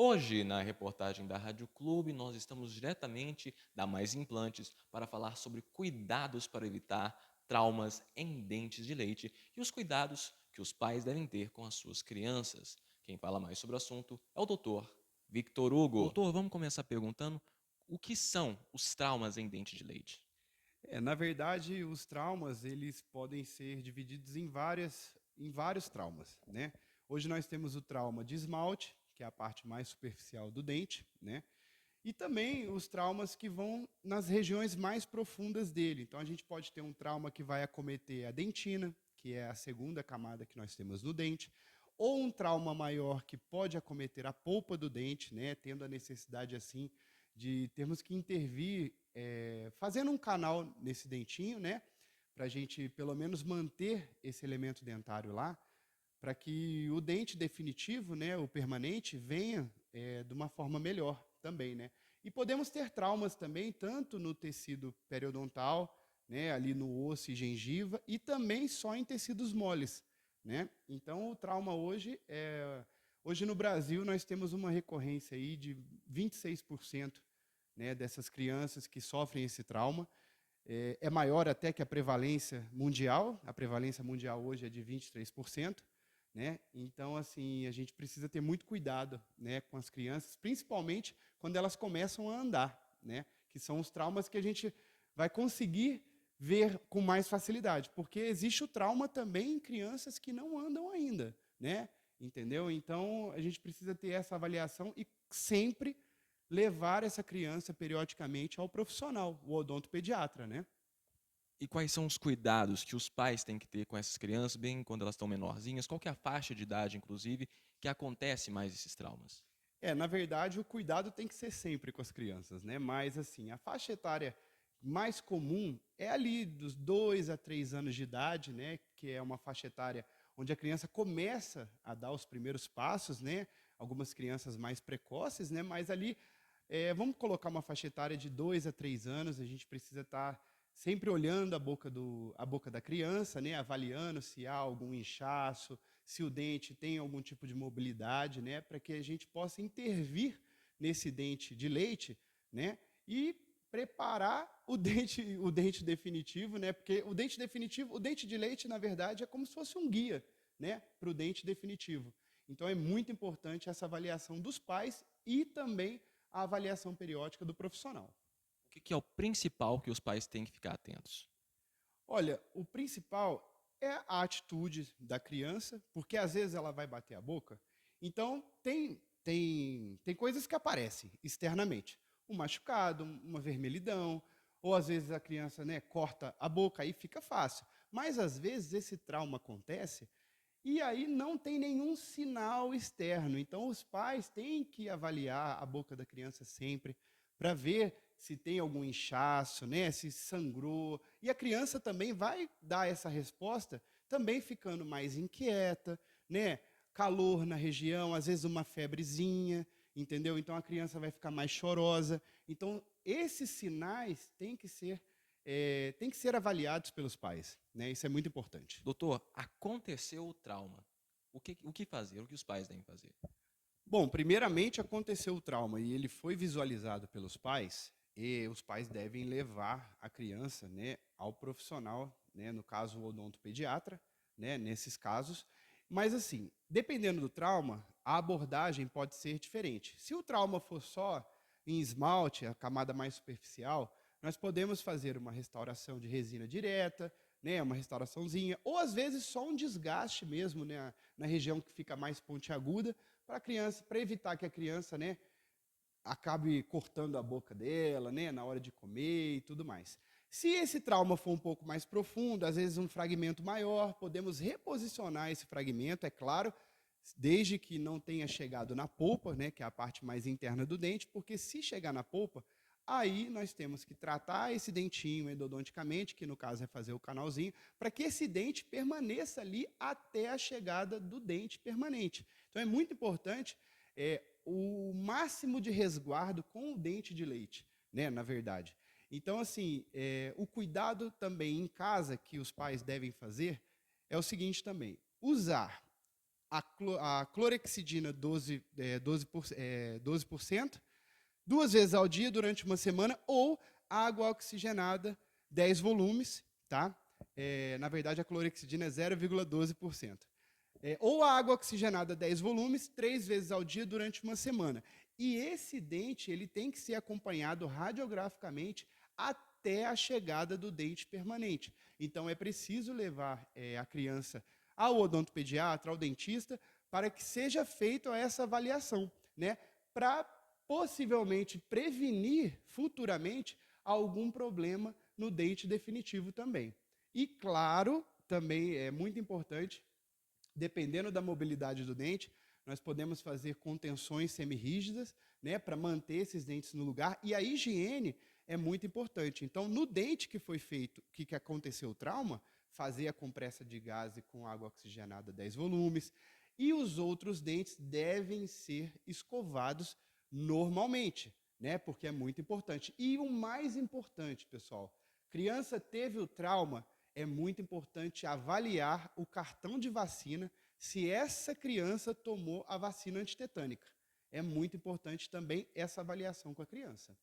Hoje, na reportagem da Rádio Clube, nós estamos diretamente da Mais Implantes para falar sobre cuidados para evitar traumas em dentes de leite e os cuidados que os pais devem ter com as suas crianças. Quem fala mais sobre o assunto é o doutor Victor Hugo. Doutor, vamos começar perguntando o que são os traumas em dente de leite? Na verdade, os traumas, eles podem ser divididos em vários traumas, né? Hoje nós temos o trauma de esmalte, que é a parte mais superficial do dente, né? E também os traumas que vão nas regiões mais profundas dele. Então a gente pode ter um trauma que vai acometer a dentina, que é a segunda camada que nós temos no dente, ou um trauma maior que pode acometer a polpa do dente, né, tendo a necessidade assim de termos que intervir, fazendo um canal nesse dentinho, né, para a gente pelo menos manter esse elemento dentário lá, para que o dente definitivo, né, o permanente, venha de uma forma melhor também, né? E podemos ter traumas também, tanto no tecido periodontal, né, ali no osso e gengiva, e também só em tecidos moles, né? Então, o trauma hoje no Brasil nós temos uma recorrência aí de 26%, né, dessas crianças que sofrem esse trauma. É maior até que a prevalência mundial. A prevalência mundial hoje é de 23%. Né? Então, assim, a gente precisa ter muito cuidado, né, com as crianças, principalmente quando elas começam a andar, né, que são os traumas que a gente vai conseguir ver com mais facilidade, porque existe o trauma também em crianças que não andam ainda, né? Entendeu? Então, a gente precisa ter essa avaliação e sempre levar essa criança periodicamente ao profissional, o odontopediatra, né? E quais são os cuidados que os pais têm que ter com essas crianças, bem quando elas estão menorzinhas? Qual que é a faixa de idade, inclusive, que acontece mais esses traumas? Na verdade, o cuidado tem que ser sempre com as crianças, né? Mas, assim, a faixa etária mais comum é ali dos 2 a 3 anos de idade, né? Que é uma faixa etária onde a criança começa a dar os primeiros passos, né? Algumas crianças mais precoces, né? Mas ali, vamos colocar uma faixa etária de 2 a 3 anos, a gente precisa estar sempre olhando a boca da criança, né? Avaliando se há algum inchaço, se o dente tem algum tipo de mobilidade, né, para que a gente possa intervir nesse dente de leite, né, e preparar o dente definitivo, né, porque o dente definitivo, o dente de leite, na verdade, é como se fosse um guia, né, para o dente definitivo. Então é muito importante essa avaliação dos pais e também a avaliação periódica do profissional. O que é o principal que os pais têm que ficar atentos? Olha, o principal é a atitude da criança, porque às vezes ela vai bater a boca. Então, tem coisas que aparecem externamente. Um machucado, uma vermelhidão, ou às vezes a criança, né, corta a boca, aí fica fácil. Mas às vezes esse trauma acontece e aí não tem nenhum sinal externo. Então, os pais têm que avaliar a boca da criança sempre para ver se tem algum inchaço, né, se sangrou. E a criança também vai dar essa resposta, também ficando mais inquieta, né, calor na região, às vezes uma febrezinha, entendeu? Então, a criança vai ficar mais chorosa. Então, esses sinais têm que ser avaliados pelos pais, né? Isso é muito importante. Doutor, aconteceu o trauma. O que fazer? O que os pais devem fazer? Bom, primeiramente aconteceu o trauma e ele foi visualizado pelos pais, e os pais devem levar a criança, né, ao profissional, né, no caso o odontopediatra, né, nesses casos. Mas assim, dependendo do trauma, a abordagem pode ser diferente. Se o trauma for só em esmalte, a camada mais superficial, nós podemos fazer uma restauração de resina direta, né, uma restauraçãozinha, ou às vezes só um desgaste mesmo, né, na região que fica mais pontiaguda, para a criança, para evitar que a criança, né, acabe cortando a boca dela, né, na hora de comer e tudo mais. Se esse trauma for um pouco mais profundo, às vezes um fragmento maior, podemos reposicionar esse fragmento, é claro, desde que não tenha chegado na polpa, né, que é a parte mais interna do dente, porque se chegar na polpa, aí nós temos que tratar esse dentinho endodonticamente, que no caso é fazer o canalzinho, para que esse dente permaneça ali até a chegada do dente permanente. Então é muito importante o máximo de resguardo com o dente de leite, né, na verdade. Então, assim, o cuidado também em casa que os pais devem fazer é o seguinte também: usar a clorexidina 12%, 2 vezes ao dia durante uma semana, ou água oxigenada 10 volumes, tá? Na verdade, a clorexidina é 0,12%. Ou a água oxigenada 10 volumes, 3 vezes ao dia durante uma semana. E esse dente ele tem que ser acompanhado radiograficamente até a chegada do dente permanente. Então, é preciso levar a criança ao odontopediatra, ao dentista, para que seja feita essa avaliação, né? Para possivelmente prevenir futuramente algum problema no dente definitivo também. E, claro, também é muito importante, dependendo da mobilidade do dente, nós podemos fazer contenções semirrígidas, né, para manter esses dentes no lugar, e a higiene é muito importante. Então, no dente que foi feito, que aconteceu o trauma, fazer a compressa de gaze com água oxigenada 10 volumes, e os outros dentes devem ser escovados normalmente, né, porque é muito importante. E o mais importante, pessoal, criança teve o trauma, é muito importante avaliar o cartão de vacina se essa criança tomou a vacina antitetânica. É muito importante também essa avaliação com a criança.